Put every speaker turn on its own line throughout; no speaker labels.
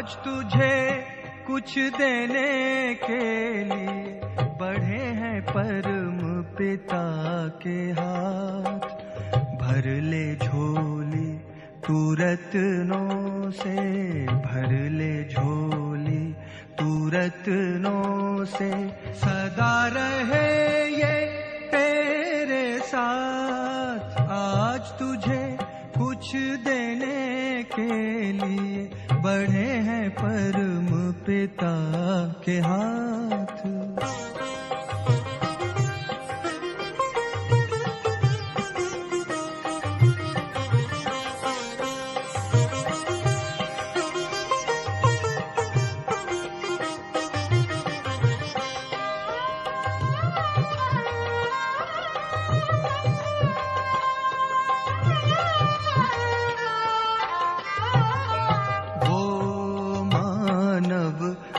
आज तुझे कुछ देने के लिए बढ़े हैं परम पिता के हाथ। भर ले झोली तू रत्नों से, भर ले झोली तू रत्नों से, सदा रहे ये तेरे साथ। आज तुझे कुछ देने के लिए बढ़े हैं परम पिता के हाथ।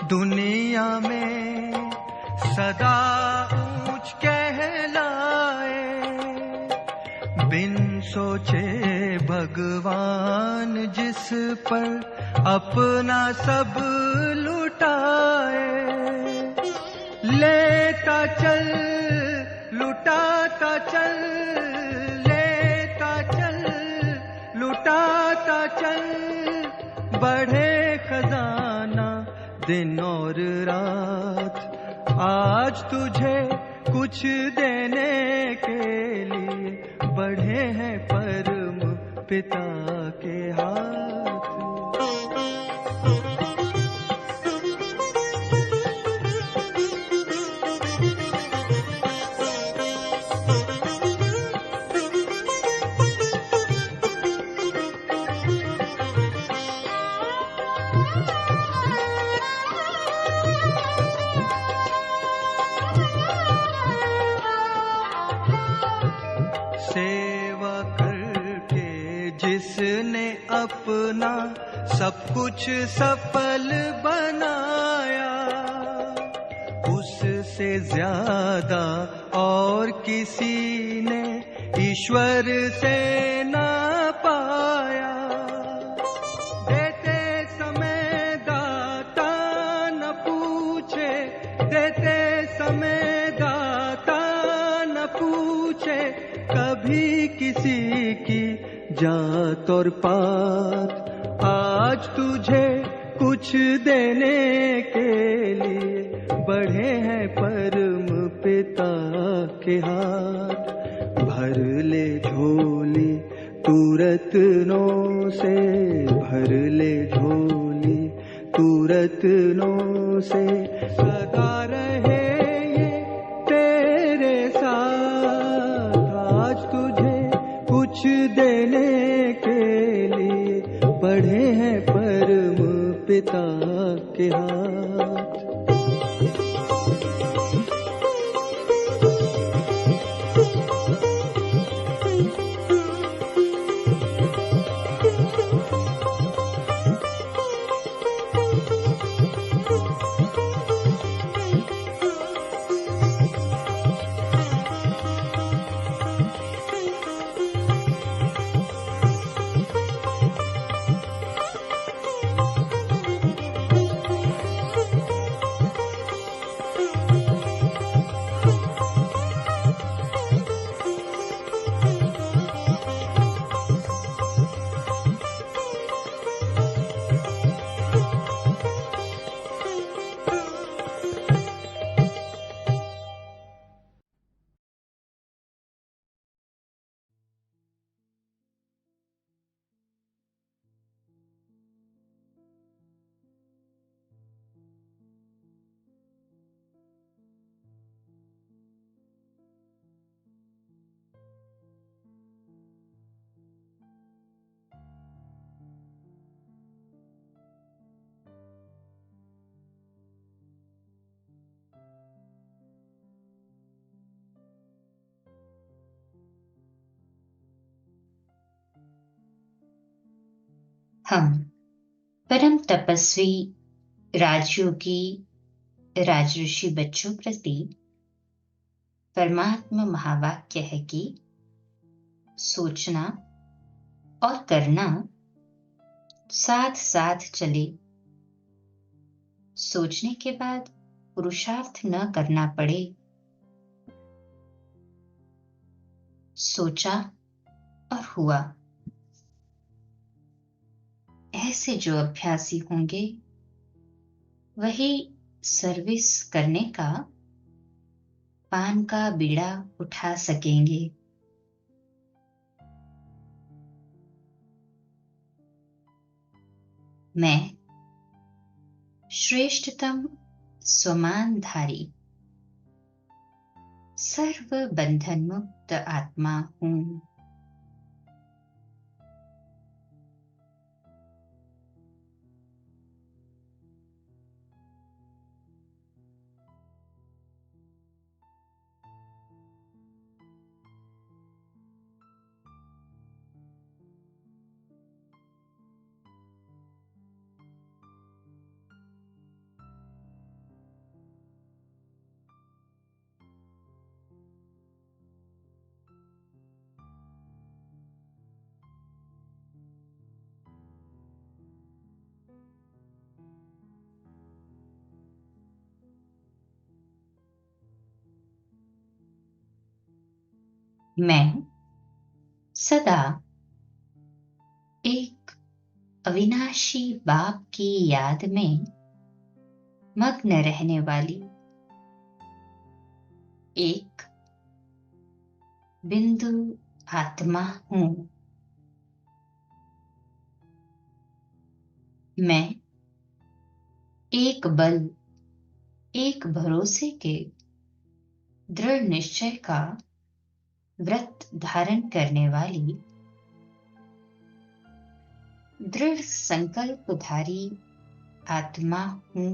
दुनिया में सदा ऊंच कहलाए, बिन सोचे भगवान जिस पर अपना सब लुटाए। लेता चल लुटाता चल, लेता चल लुटाता चल, बढ़े खजाना दिन और रात। आज तुझे कुछ देने के लिए बढ़े हैं परम पिता के हाथ। सेवा करके जिसने अपना सब कुछ सफल बनाया, उससे ज्यादा और किसी ने ईश्वर से ना पाया। देते समय दाता न पूछे, देते समय दाता न पूछे, कभी किसी की जात और पात। आज तुझे कुछ देने के लिए बढ़े हैं परम पिता के हाथ। भर ले झोली तू रत्नों से, भर ले झोली तू रत्नों से, सदा रहे ये तेरे साथ। आज तुझे कुछ देने के लिए बढ़े हैं परम पिता के हाथ।
हम परम तपस्वी राजयोगी राजऋषि बच्चों प्रति परमात्मा महावाक्य है कि सोचना और करना साथ साथ चले सोचने के बाद पुरुषार्थ न करना पड़े। सोचा और हुआ। ऐसे जो अभ्यासी होंगे वही सर्विस करने का पान का बीड़ा उठा सकेंगे। मैं श्रेष्ठतम स्वमानधारी सर्व बंधन मुक्त आत्मा हूं। मैं सदा एक अविनाशी बाप की याद में मग्न रहने वाली एक बिंदु आत्मा हूं। मैं एक बल, एक भरोसे के दृढ़ निश्चय का व्रत धारण करने वाली दृढ़ संकल्पधारी आत्मा हूं।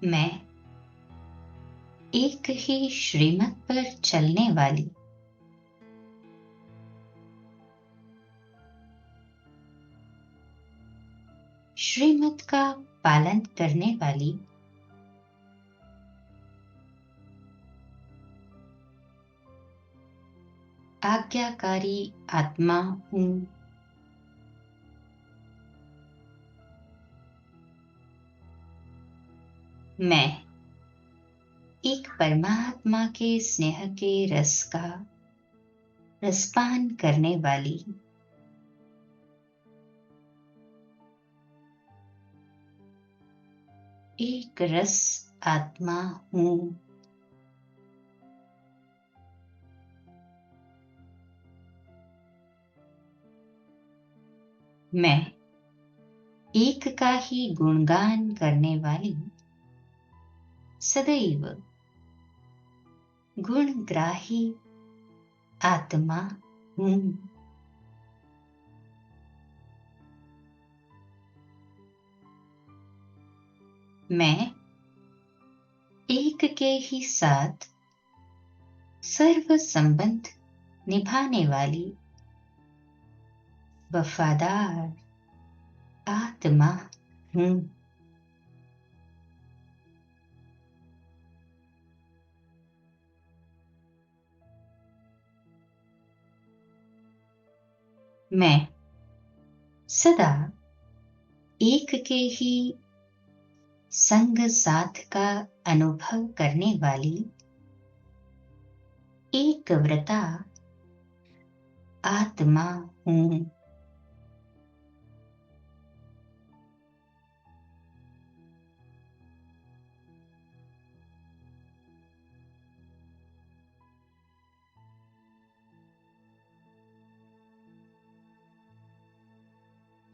मैं एक ही श्रीमत पर चलने वाली श्रीमत का पालन करने वाली आज्ञाकारी आत्मा हूं। मैं एक परमात्मा के स्नेह के रस का रसपान करने वाली एक रस आत्मा हूं। मैं एक का ही गुणगान करने वाली सदैव गुणग्राही आत्मा हूं। मैं एक के ही साथ सर्व संबंध निभाने वाली वफादार आत्मा हूं। मैं सदा एक के ही संग साथ का अनुभव करने वाली एक व्रता आत्मा हूं।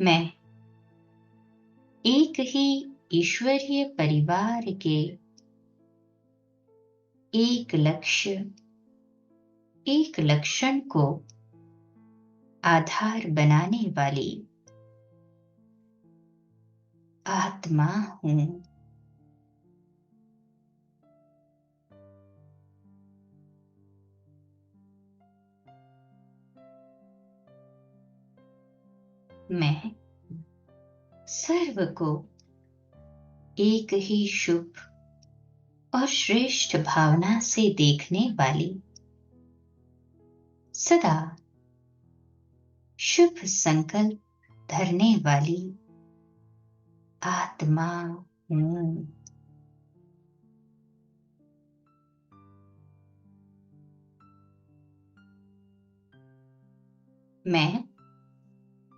मैं एक ही ईश्वरीय परिवार के एक लक्ष्य, एक लक्षण को आधार बनाने वाली आत्मा हूं। मैं सर्व को एक ही शुभ और श्रेष्ठ भावना से देखने वाली, सदा शुभ संकल्प धरने वाली आत्मा हूँ। मैं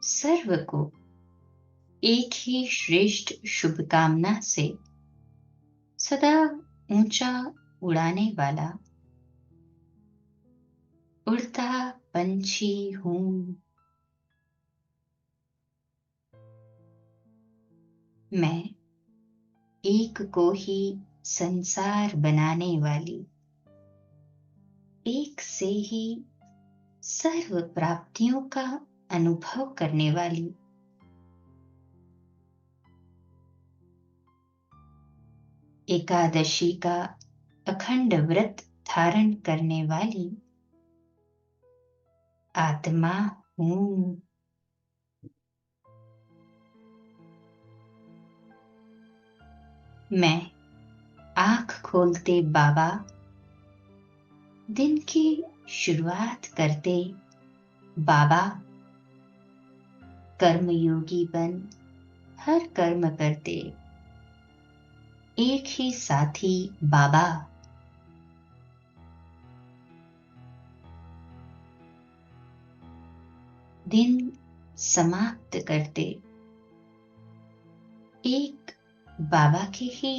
सर्व को एक ही श्रेष्ठ शुभकामना से सदा ऊंचा उड़ाने वाला उड़ता पंछी हूँ। मैं एक को ही संसार बनाने वाली, एक से ही सर्व प्राप्तियों का अनुभव करने वाली, एकादशी का अखंड व्रत धारण करने वाली आत्मा हूँ। मैं आंख खोलते बाबा दिन की शुरुआत करते बाबा, कर्मयोगी बन हर कर्म करते एक ही साथी बाबा, दिन समाप्त करते एक बाबा के ही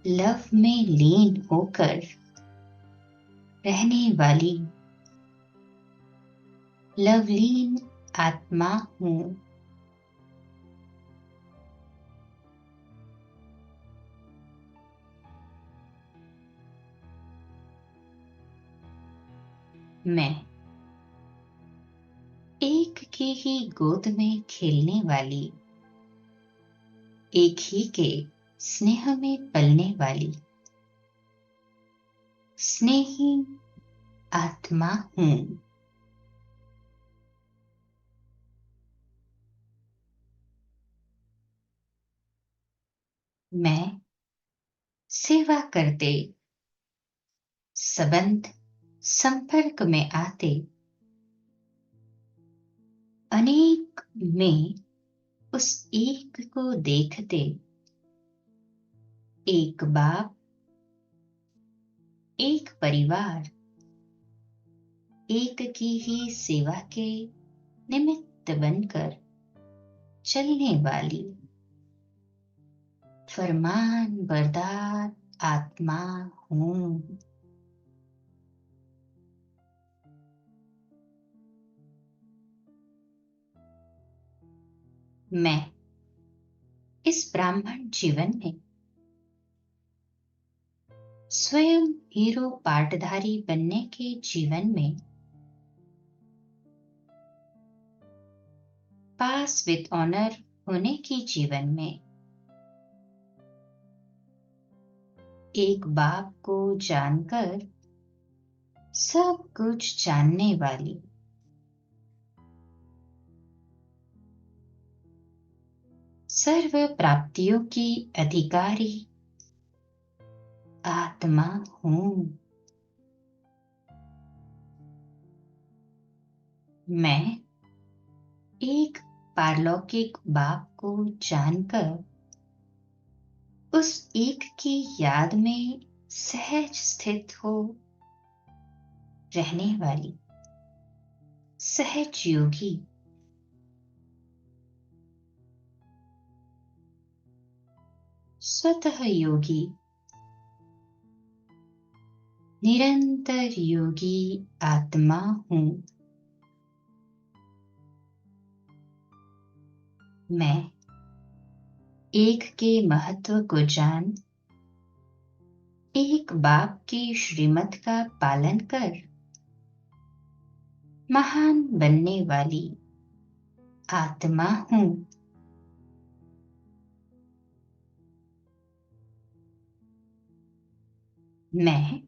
लव में लीन होकर रहने वाली लवलीन आत्मा हूँ। मैं एक की ही गोद में खेलने वाली, एक ही के स्नेह में पलने वाली स्नेही आत्मा हूँ। मैं सेवा करते संबंध संपर्क में आते अनेक में उस एक को देखते एक बाप, एक परिवार, एक की ही सेवा के निमित्त बनकर चलने वाली फरमान बरदार आत्मा हूँ। मैं इस ब्राह्मण जीवन में स्वयं हीरो पाटधारी बनने के जीवन में पास विद ऑनर होने की जीवन में एक बाप को जानकर सब कुछ जानने वाली सर्व प्राप्तियों की अधिकारी आत्मा हूँ। मैं एक पारलौकिक बाप को जानकर उस एक की याद में सहज स्थित हो रहने वाली सहज योगी स्वतः योगी निरंतर योगी आत्मा हूँ। मैं एक के महत्व को जान एक बाप की श्रीमत का पालन कर महान बनने वाली आत्मा हूँ। मैं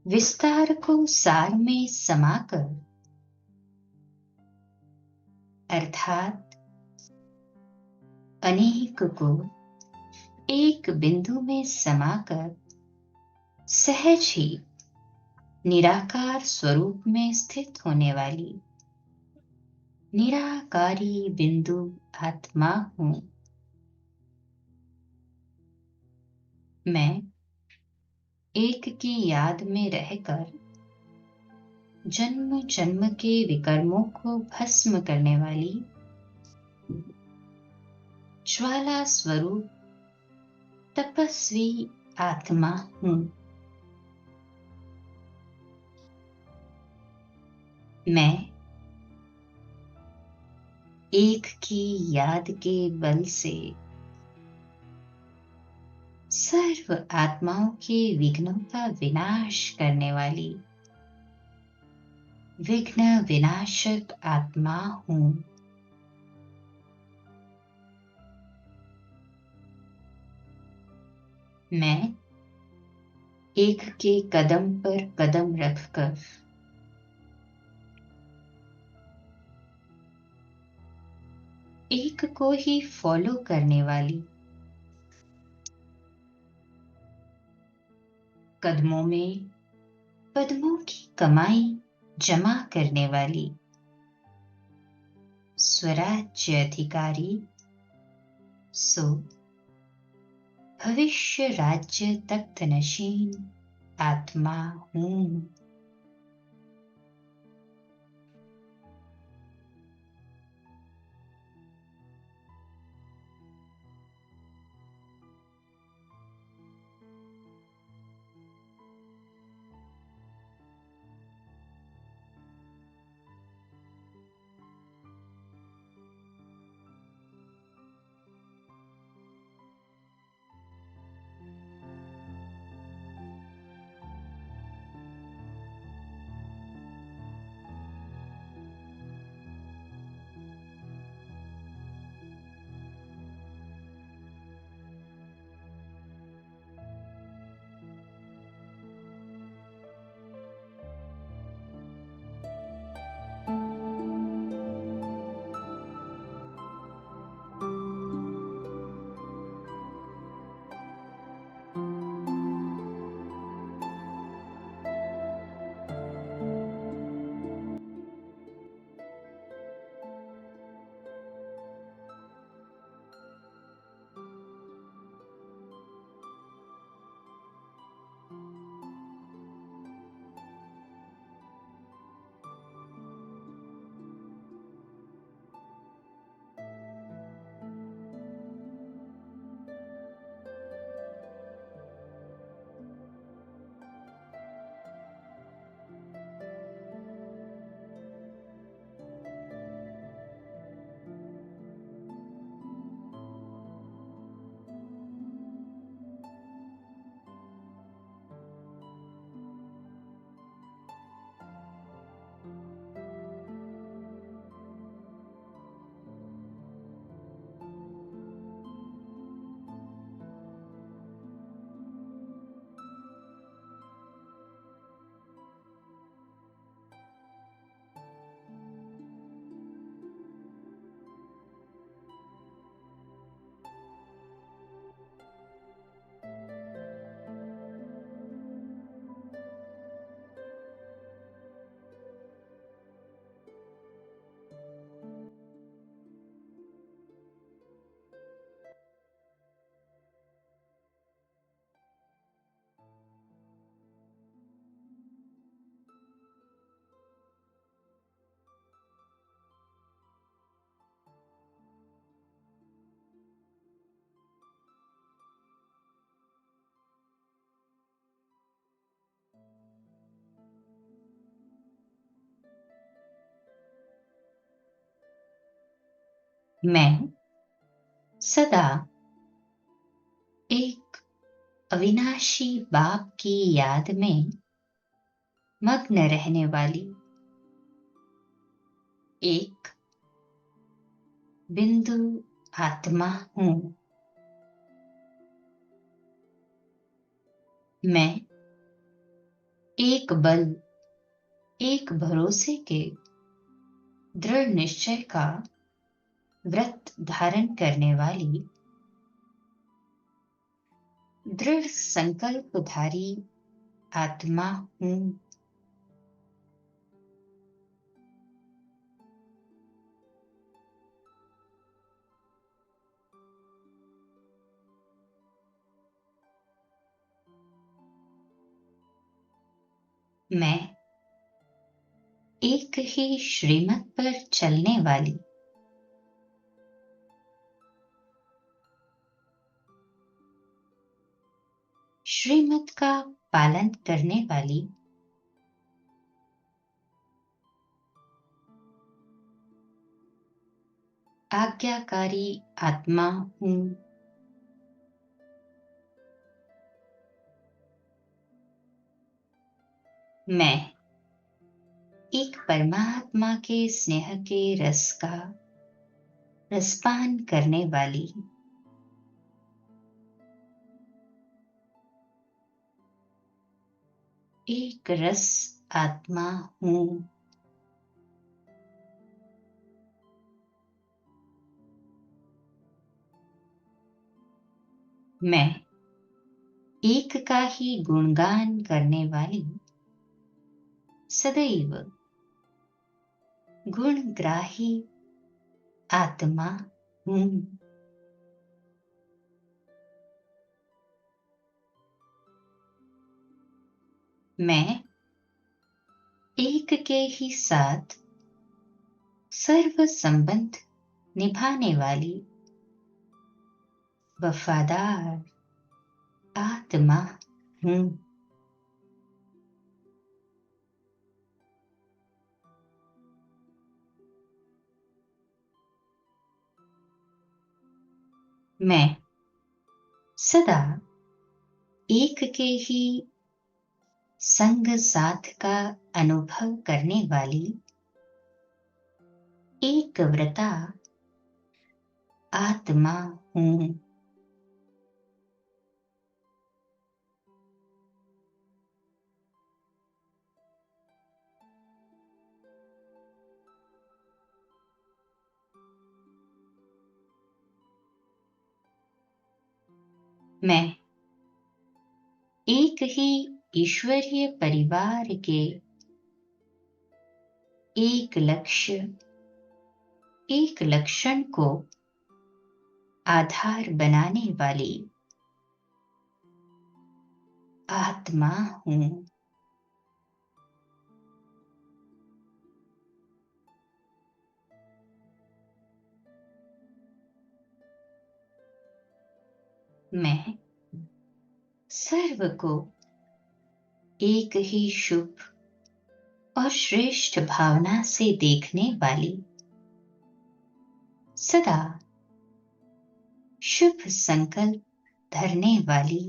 विस्तार को सार में समाकर अर्थात अनेक को एक बिंदु में समाकर सहज ही निराकार स्वरूप में स्थित होने वाली निराकारी बिंदु आत्मा हूं। मैं एक की याद में रहकर जन्म जन्म के विकर्मों को भस्म करने वाली ज्वाला स्वरूप तपस्वी आत्मा हूं। मैं एक की याद के बल से सर्व आत्माओं के विघ्नों का विनाश करने वाली विघ्न विनाशक आत्मा हूं। मैं एक के कदम पर कदम रखकर एक को ही फॉलो करने वाली कदमों में कदमों की कमाई जमा करने वाली स्वराज्य अधिकारी सो भविष्य राज्य तख्त नशीन आत्मा हूं। मैं सदा एक अविनाशी बाप की याद में मग्न रहने वाली एक बिंदु आत्मा हूं। मैं एक बल एक भरोसे के दृढ़ निश्चय का व्रत धारण करने वाली दृढ़ संकल्पधारी आत्मा हूँ। मैं एक ही श्रीमत पर चलने वाली श्रीमत का पालन करने वाली आज्ञाकारी आत्मा हूँ। मैं एक परमात्मा के स्नेह के रस का रसपान करने वाली एक रस आत्मा हूँ। मैं एक का ही गुणगान करने वाली सदैव गुणग्राही आत्मा हूँ। मैं एक के ही साथ सर्व संबंध निभाने वाली वफादार आत्मा हूँ। मैं सदा एक के ही संग साथ का अनुभव करने वाली एक व्रता आत्मा हूँ। मैं एक ही ईश्वरीय परिवार के एक लक्ष्य एक लक्षण को आधार बनाने वाली आत्मा हूँ। मैं सर्व को एक ही शुभ और श्रेष्ठ भावना से देखने वाली सदा शुभ संकल्प धरने वाली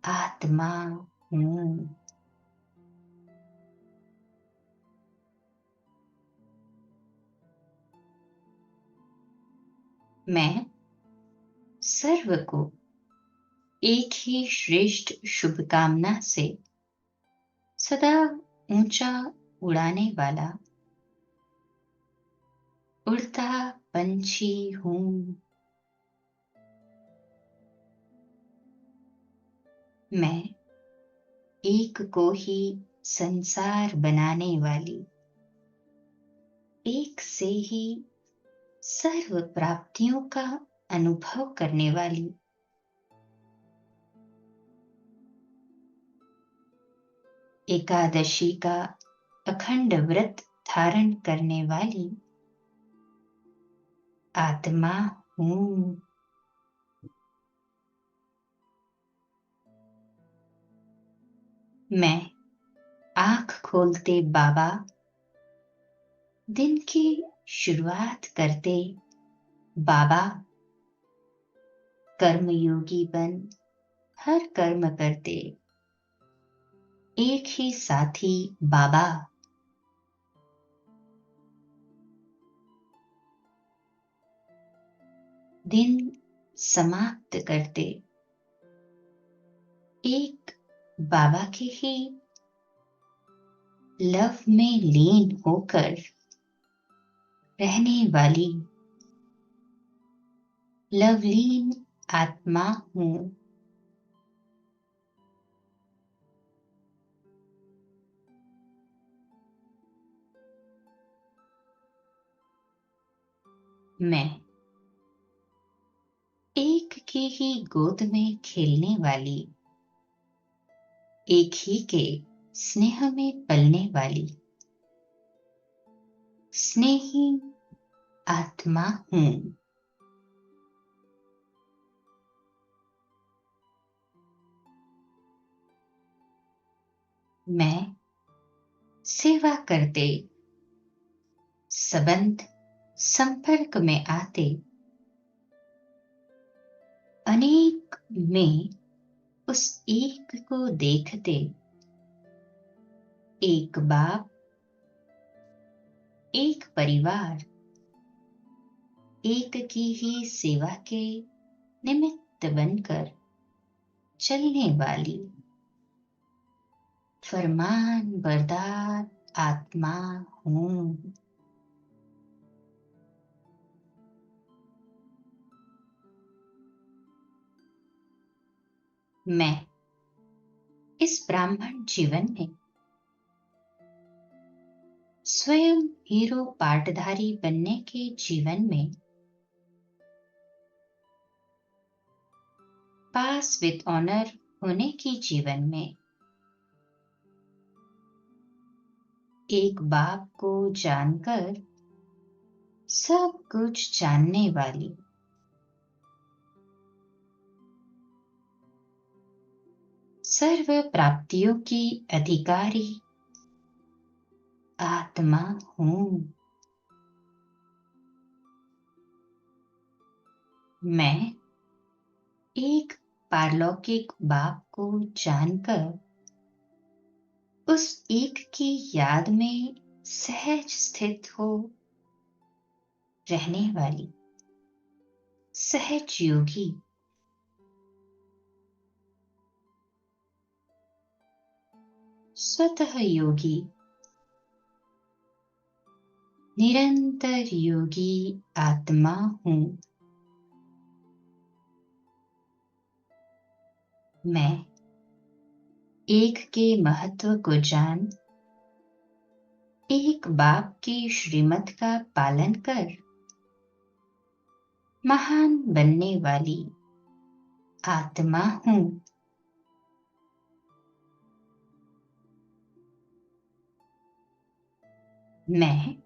आत्मा हूँ। मैं सर्व को एक ही श्रेष्ठ शुभकामना से सदा ऊंचा उड़ाने वाला उड़ता पंछी हूँ। मैं एक को ही संसार बनाने वाली एक से ही सर्व प्राप्तियों का अनुभव करने वाली एकादशी का अखंड व्रत धारण करने वाली आत्मा हूँ। मैं आंख खोलते बाबा दिन की शुरुआत करते बाबा कर्मयोगी बन हर कर्म करते एक ही साथी बाबा दिन समाप्त करते एक बाबा के ही लव में लीन होकर रहने वाली लवलीन आत्मा हूँ। मैं एक की ही गोद में खेलने वाली, एक ही के स्नेह में पलने वाली स्नेही आत्मा हूँ। मैं सेवा करते, संबंध संपर्क में आते, अनेक में उस एक को देखते, एक बाप, एक परिवार, एक की ही सेवा के निमित्त बनकर चलने वाली फरमान बरदार आत्मा हूँ। मैं इस ब्राह्मण जीवन में स्वयं हीरो पाटधारी बनने के जीवन में पास विद ऑनर होने की जीवन में एक बाप को जानकर सब कुछ जानने वाली सर्व प्राप्तियों की अधिकारी आत्मा हूँ। मैं एक पारलौकिक बाप को जानकर उस एक की याद में सहज स्थित हो रहने वाली सहज योगी स्वतः योगी निरंतर योगी आत्मा हूँ। मैं एक के महत्व को जान एक बाप की श्रीमत का पालन कर महान बनने वाली आत्मा हूँ। मैं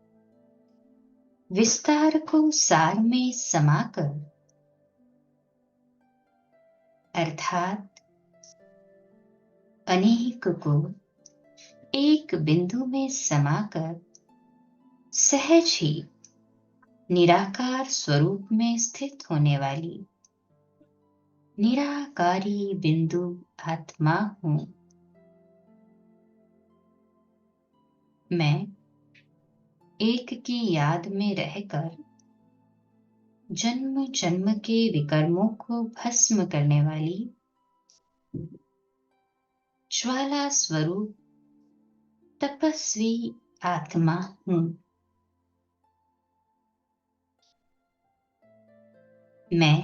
विस्तार को सार में समाकर अर्थात अनेक को एक बिंदु में समाकर सहज ही निराकार स्वरूप में स्थित होने वाली निराकारी बिंदु आत्मा हूँ। मैं एक की याद में रहकर जन्म जन्म के विकर्मों को भस्म करने वाली ज्वाला स्वरूप तपस्वी आत्मा हूँ। मैं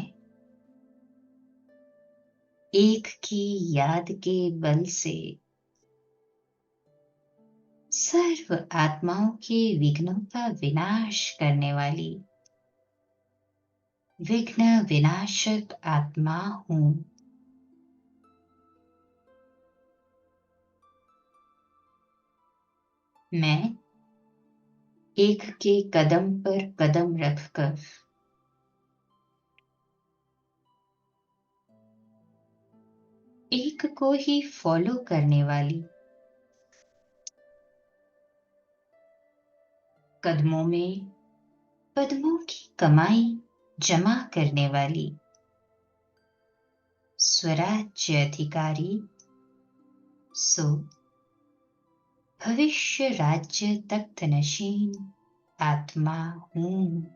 एक की याद के बल से सर्व आत्माओं के विघ्नों का विनाश करने वाली विघ्न विनाशक आत्मा हूँ। मैं एक के कदम पर कदम रखकर एक को ही फॉलो करने वाली कदमों में पद्मों की कमाई जमा करने वाली स्वराज्य अधिकारी सो भविष्य राज्य तख्त नशीन आत्मा हूँ।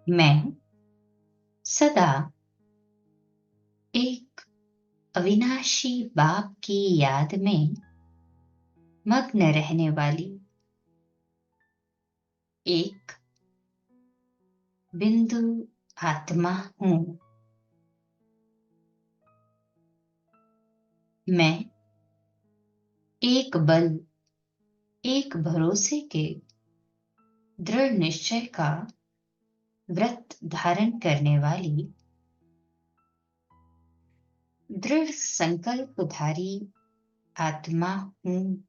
मैं सदा एक अविनाशी बाप की याद में मग्न रहने वाली एक बिंदु आत्मा हूँ। मैं एक बल, एक भरोसे के दृढ़ निश्चय का व्रत धारण करने वाली दृढ़ संकल्पधारी आत्मा हूँ।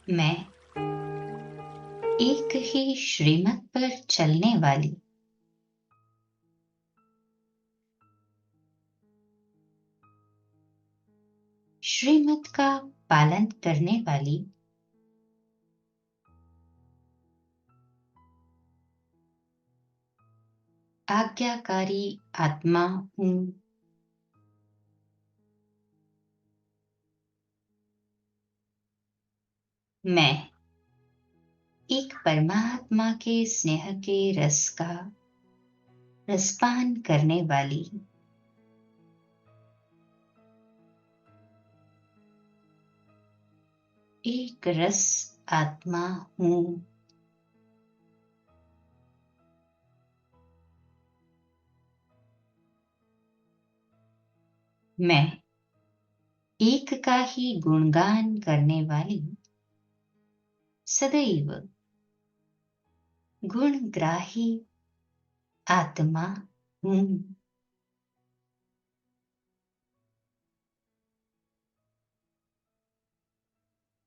मैं एक ही श्रीमत पर चलने वाली श्रीमत का पालन करने वाली आज्ञाकारी आत्मा हूँ। मैं एक परमात्मा के स्नेह के रस का रसपान करने वाली एक रस आत्मा हूँ। मैं एक का ही गुणगान करने वाली सदैव गुणग्राही आत्मा हूँ।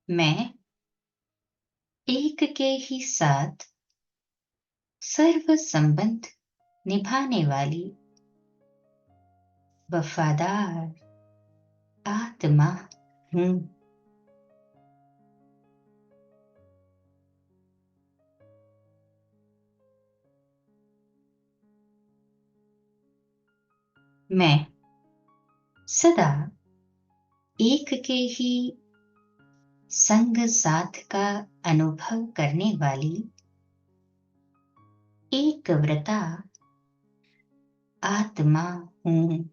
मैं एक के ही साथ सर्व संबंध निभाने वाली वफादार आत्मा हूँ। मैं सदा एक के ही संग साथ का अनुभव करने वाली एक व्रता आत्मा हूँ।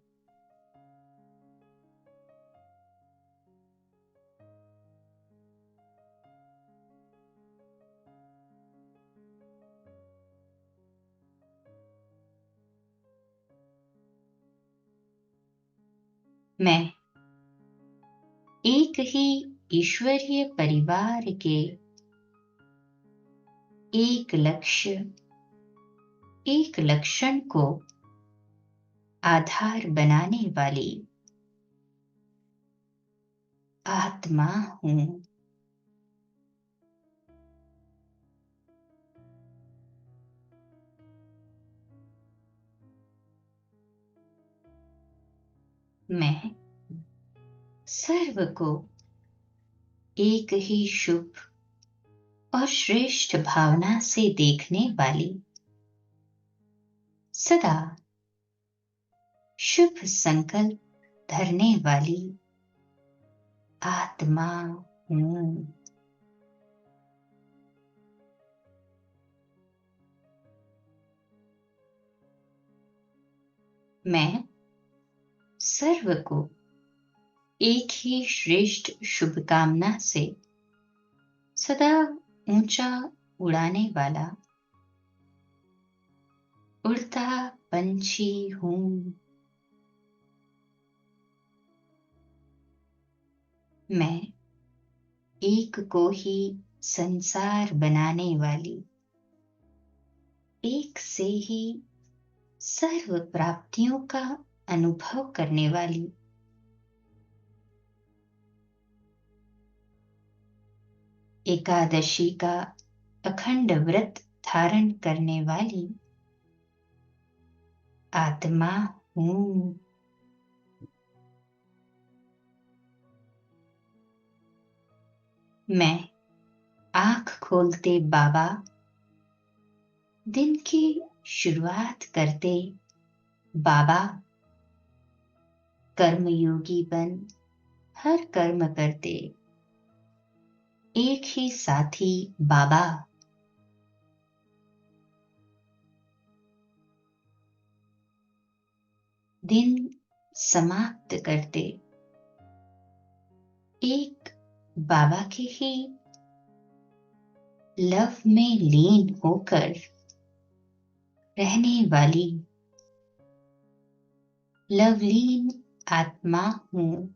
मैं एक ही ईश्वरीय परिवार के एक लक्ष्य, एक लक्षण को आधार बनाने वाली आत्मा हूँ। मैं सर्व को एक ही शुभ और श्रेष्ठ भावना से देखने वाली सदा शुभ संकल्प धरने वाली आत्मा हूँ। मैं सर्व को एक ही श्रेष्ठ शुभकामना से सदा ऊंचा उड़ाने वाला उड़ता पंछी हूँ। मैं एक को ही संसार बनाने वाली एक से ही सर्व प्राप्तियों का अनुभव करने वाली एकादशी का अखंड व्रत धारण करने वाली आत्मा हूँ। मैं आंख खोलते बाबा दिन की शुरुआत करते बाबा कर्मयोगी बन हर कर्म करते, एक ही साथी बाबा। दिन समाप्त करते एक बाबा के ही लव में लीन होकर रहने वाली लवलीन आत्मा हूँ।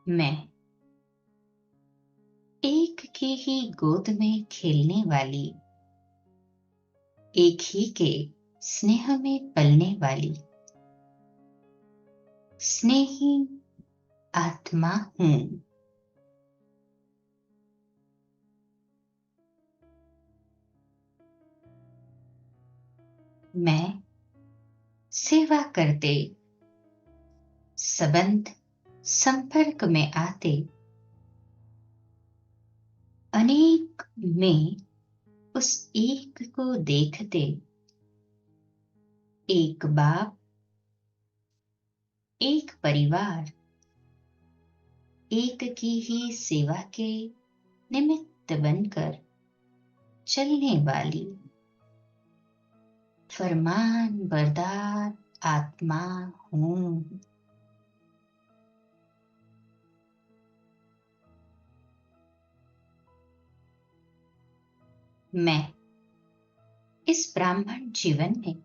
मैं एक की ही गोद में खेलने वाली, एक ही के स्नेह में पलने वाली स्नेही आत्मा हूँ। मैं सेवा करते संबंध संपर्क में आते अनेक में उस एक को देखते, एक बाप एक परिवार, एक की ही सेवा के निमित्त बनकर चलने वाली फरमान बरदार आत्मा हूँ। मैं इस ब्राह्मण जीवन में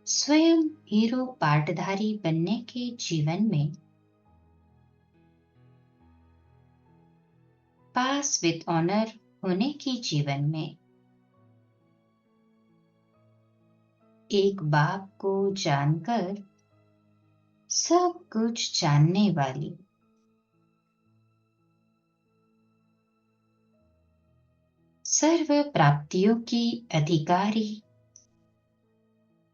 स्वयं हीरो पाटधारी बनने के जीवन में पास विद ऑनर होने की जीवन में एक बाप को जानकर सब कुछ जानने वाली सर्व प्राप्तियों की अधिकारी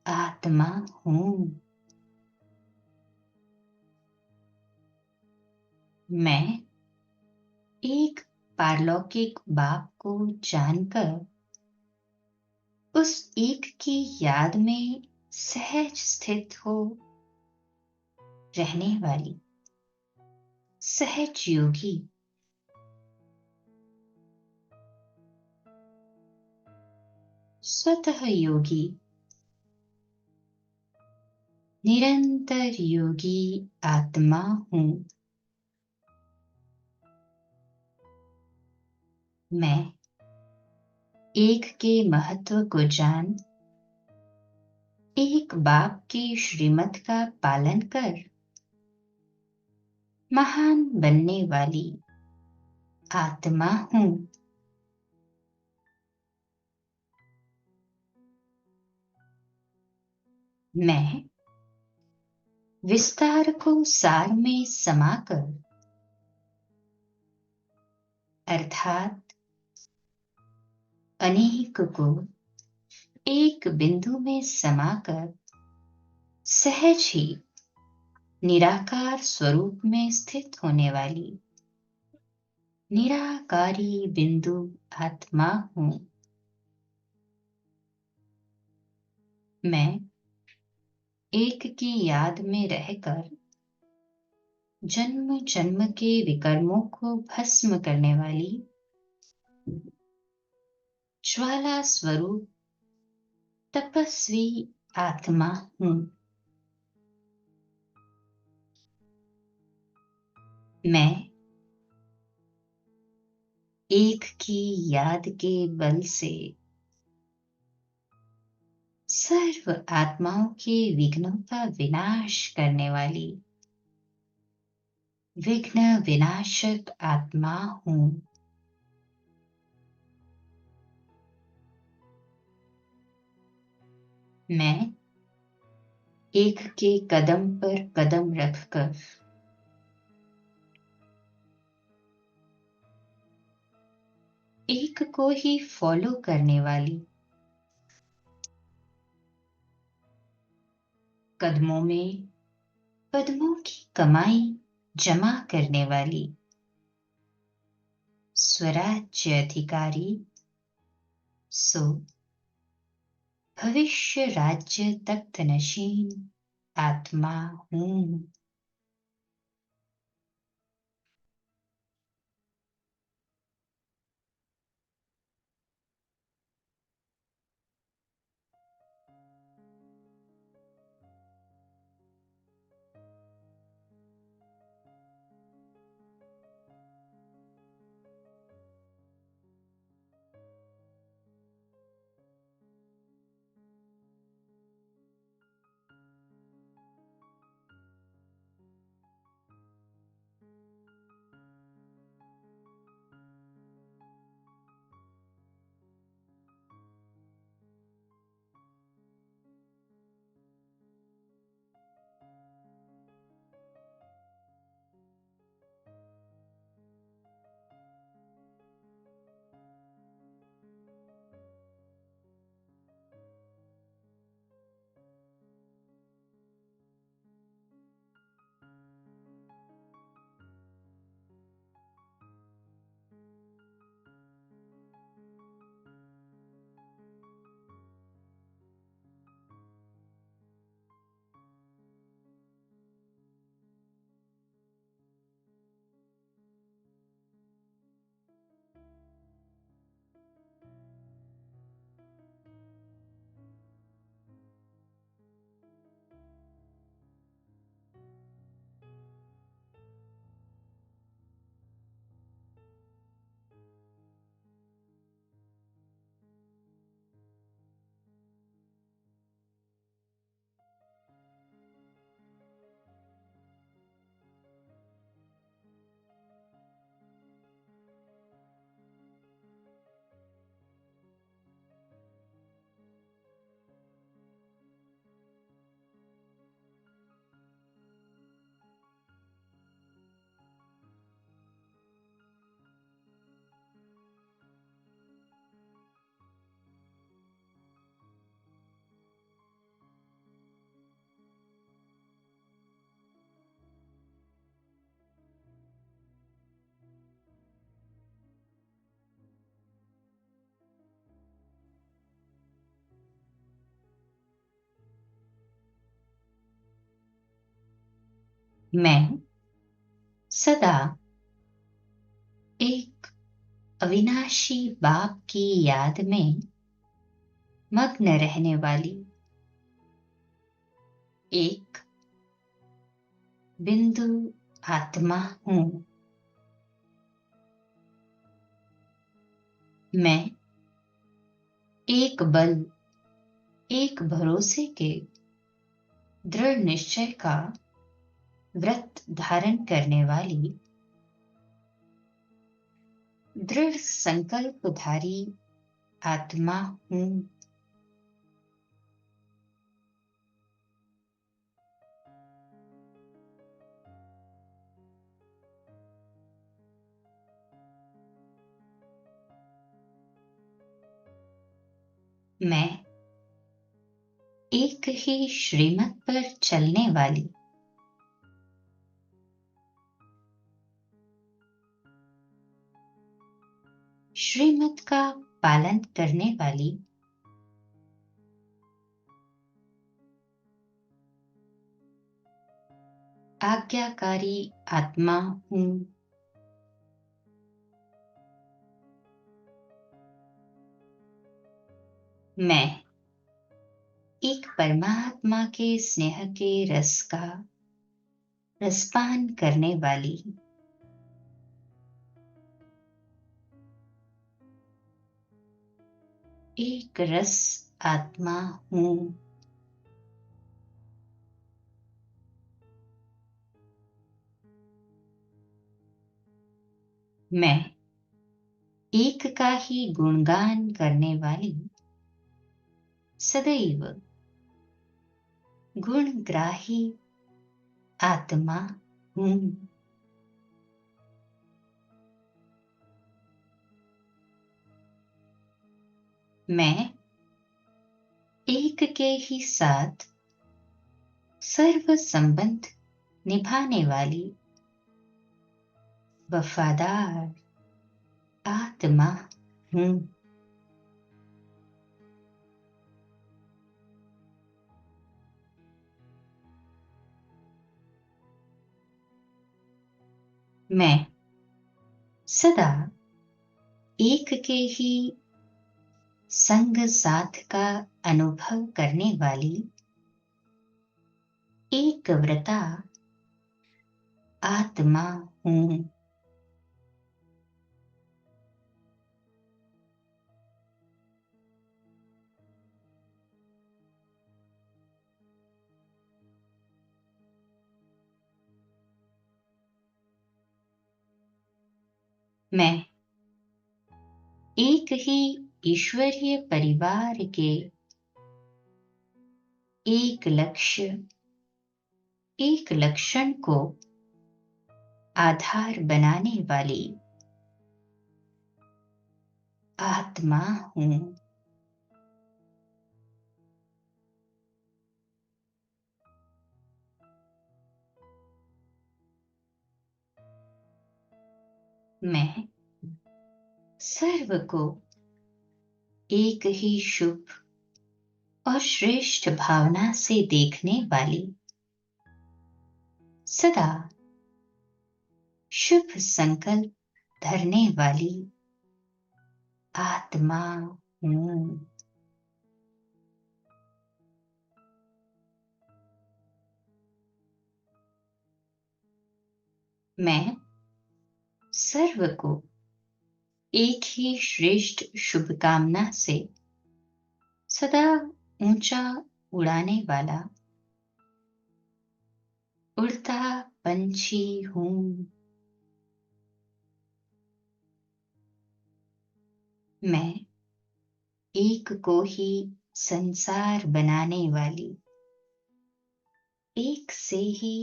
आत्मा हूँ। मैं एक पारलौकिक बाप को जानकर उस एक की याद में सहज स्थित हो रहने वाली सहज योगी स्वतः योगी निरंतर योगी आत्मा हूँ। मैं एक के महत्व को जान एक बाप की श्रीमत का पालन कर महान बनने वाली आत्मा हूँ। मैं विस्तार को सार में समाकर अर्थात अनेक को एक बिंदु में समाकर सहज ही निराकार स्वरूप में स्थित होने वाली निराकारी बिंदु आत्मा हूँ। मैं एक की याद में रहकर जन्म जन्म के विकर्मों को भस्म करने वाली ज्वाला स्वरूप तपस्वी आत्मा हूँ। मैं एक की याद के बल से सर्व आत्माओं के विघ्नों का विनाश करने वाली विघ्न विनाशक आत्मा हूँ। मैं एक के कदम पर कदम रखकर एक को ही फॉलो करने वाली कदमों में पद्मों की कमाई जमा करने वाली स्वराज्य अधिकारी सो भविष्य राज्य तख्त नशीन आत्मा हूं। मैं सदा एक अविनाशी बाप की याद में मग्न रहने वाली एक बिंदु आत्मा हूं। मैं एक बल, एक भरोसे के दृढ़ निश्चय का व्रत धारण करने वाली दृढ़ संकल्पधारी आत्मा हूं। मैं एक ही श्रीमत पर चलने वाली श्रीमत का पालन करने वाली आज्ञाकारी आत्मा हूं। मैं एक परमात्मा के स्नेह के रस का रसपान करने वाली एक रस आत्मा हूं। मैं एक का ही गुणगान करने वाली सदैव गुणग्राही आत्मा हूं। मैं एक के ही साथ सर्व संबंध निभाने वाली वफादार आत्मा हूँ। मैं सदा एक के ही संग साथ का अनुभव करने वाली एक व्रता आत्मा हूँ। मैं एक ही ईश्वरीय परिवार के एक लक्ष्य, एक लक्षण को आधार बनाने वाली आत्मा हूँ। मैं सर्व को एक ही शुभ और श्रेष्ठ भावना से देखने वाली, सदा शुभ संकल्प धरने वाली आत्मा हूँ। मैं सर्व को एक ही श्रेष्ठ शुभकामना से सदा ऊंचा उड़ाने वाला उड़ता पंछी हूँ। मैं एक को ही संसार बनाने वाली, एक से ही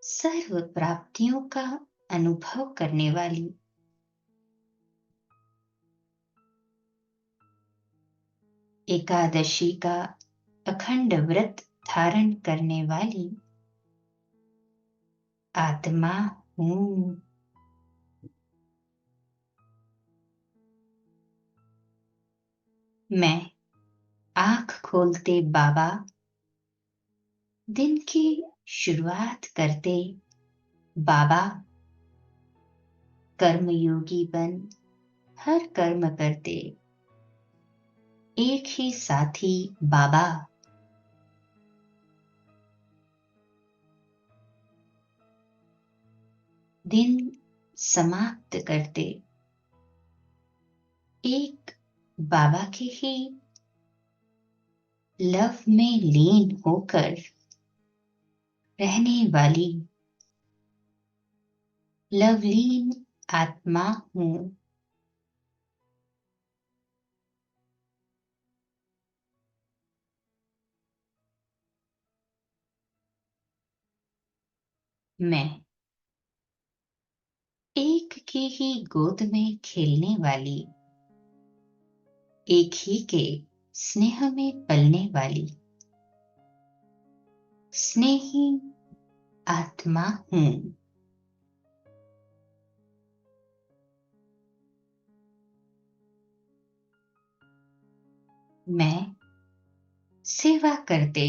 सर्व प्राप्तियों का अनुभव करने वाली एकादशी का अखंड व्रत धारण करने वाली आत्मा हूँ। मैं आंख खोलते बाबा, दिन की शुरुआत करते बाबा, कर्मयोगी बन हर कर्म करते एक ही साथी बाबा। दिन समाप्त करते एक बाबा के ही लव में लीन होकर रहने वाली लवलीन आत्मा हूँ। मैं एक की ही गोद में खेलने वाली, एक ही के स्नेह में पलने वाली स्नेही आत्मा हूँ। मैं सेवा करते,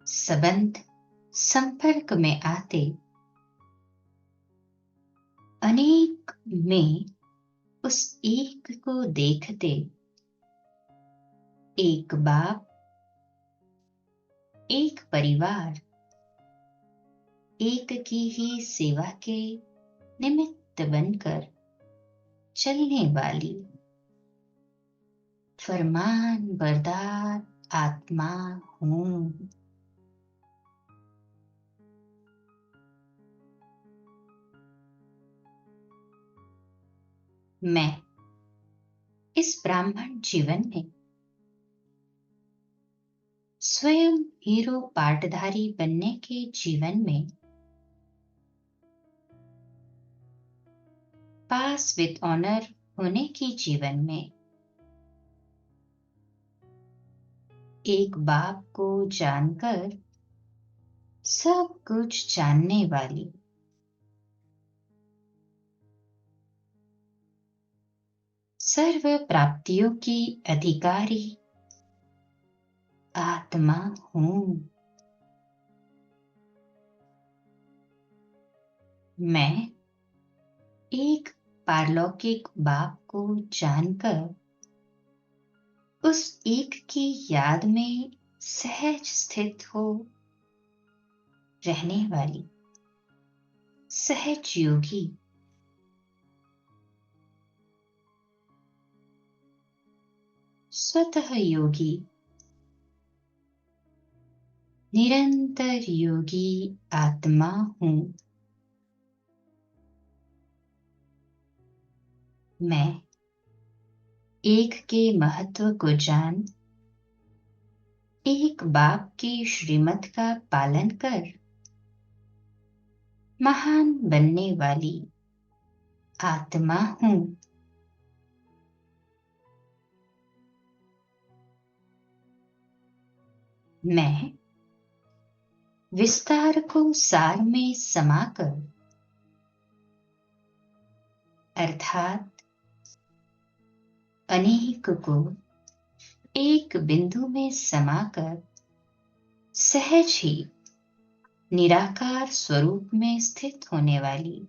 संबंध संपर्क में आते अनेक में उस एक को देखते एक बाप, एक परिवार, एक की ही सेवा के निमित्त बनकर चलने वाली फरमान बरदार आत्मा हूँ। मैं इस ब्राह्मण जीवन में स्वयं हीरो पाटधारी बनने के जीवन में पास विद ऑनर होने की जीवन में एक बाप को जानकर सब कुछ जानने वाली, सर्व प्राप्तियों की अधिकारी आत्मा हूँ। मैं एक पारलौकिक बाप को जानकर उस एक की याद में सहज स्थित हो रहने वाली सहज योगी, स्वतः योगी, निरंतर योगी आत्मा हूँ। मैं एक के महत्व को जान एक बाप की श्रीमत का पालन कर महान बनने वाली आत्मा हूँ। मैं विस्तार को सार में समाकर अर्थात अनेक को एक बिंदु में समाकर सहज ही निराकार स्वरूप में स्थित होने वाली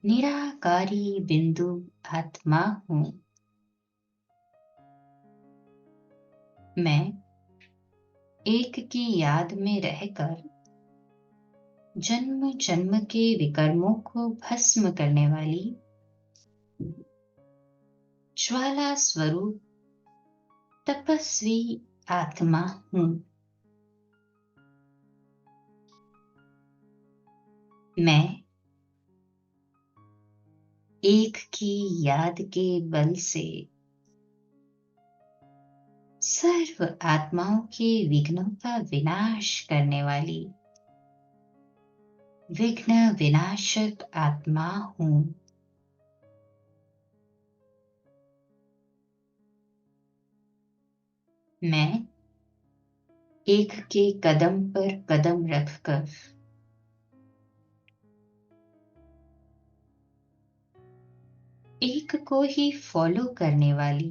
निराकारी बिंदु आत्मा हूँ। मैं एक की याद में रहकर जन्म जन्म के विकर्मों को भस्म करने वाली ज्वाला स्वरूप तपस्वी आत्मा हूँ। मैं एक की याद के बल से सर्व आत्माओं के विघ्नों का विनाश करने वाली विघ्न विनाशक आत्मा हूँ। मैं एक के कदम पर कदम रखकर एक को ही फॉलो करने वाली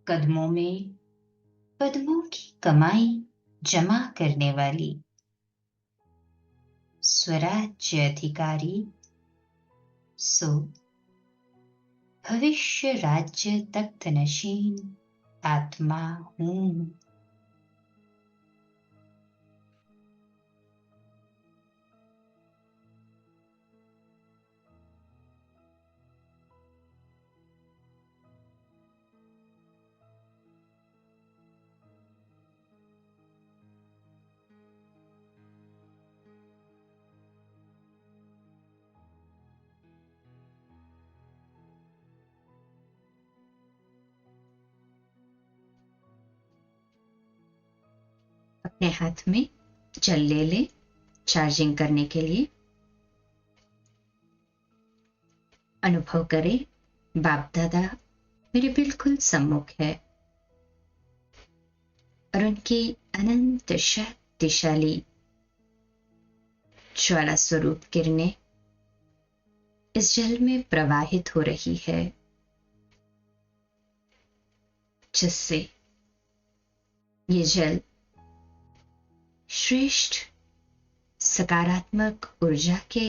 कदमों में पद्मों की कमाई जमा करने वाली स्वराज्य अधिकारी सो भविष्य राज्य तख्त नशीन आत्मा हूँ। अपने हाथ में जल ले ले चार्जिंग करने के लिए। अनुभव करें बाप दादा मेरे बिल्कुल सम्मुख है और उनकी अनंत शक्तिशाली ज्वाला स्वरूप किरणें इस जल में प्रवाहित हो रही है, जिससे ये जल श्रेष्ठ सकारात्मक ऊर्जा के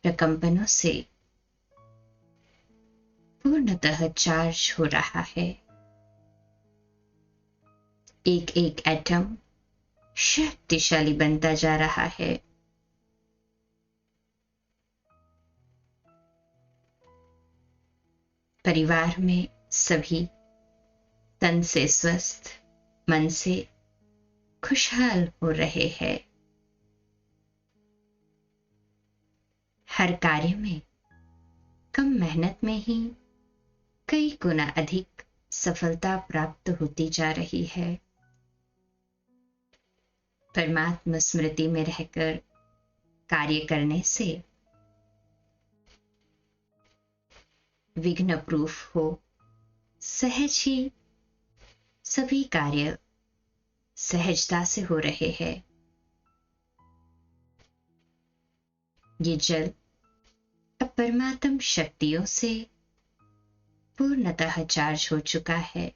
प्रकंपनों से पूर्णतः चार्ज हो रहा है। एक एक एटम शक्तिशाली बनता जा रहा है। परिवार में सभी तन से स्वस्थ, मन से खुशहाल हो रहे हैं। हर कार्य में कम मेहनत में ही कई गुना अधिक सफलता प्राप्त होती जा रही है। परमात्मा स्मृति में रहकर कार्य करने से विघ्न प्रूफ हो सहज ही सभी कार्य सहजता से हो रहे हैं। ये जल अब परमात्म शक्तियों से पूर्णतः चार्ज हो चुका है।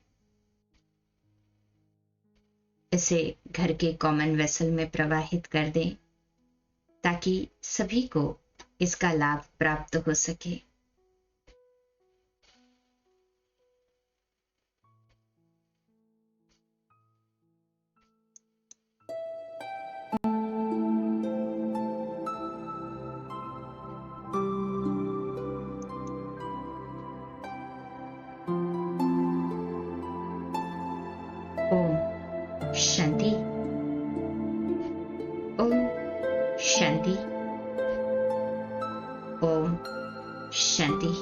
इसे घर के कॉमन वेसल में प्रवाहित कर दें ताकि सभी को इसका लाभ प्राप्त हो सके। ओम शांति। ओम शांति। ओम शांति।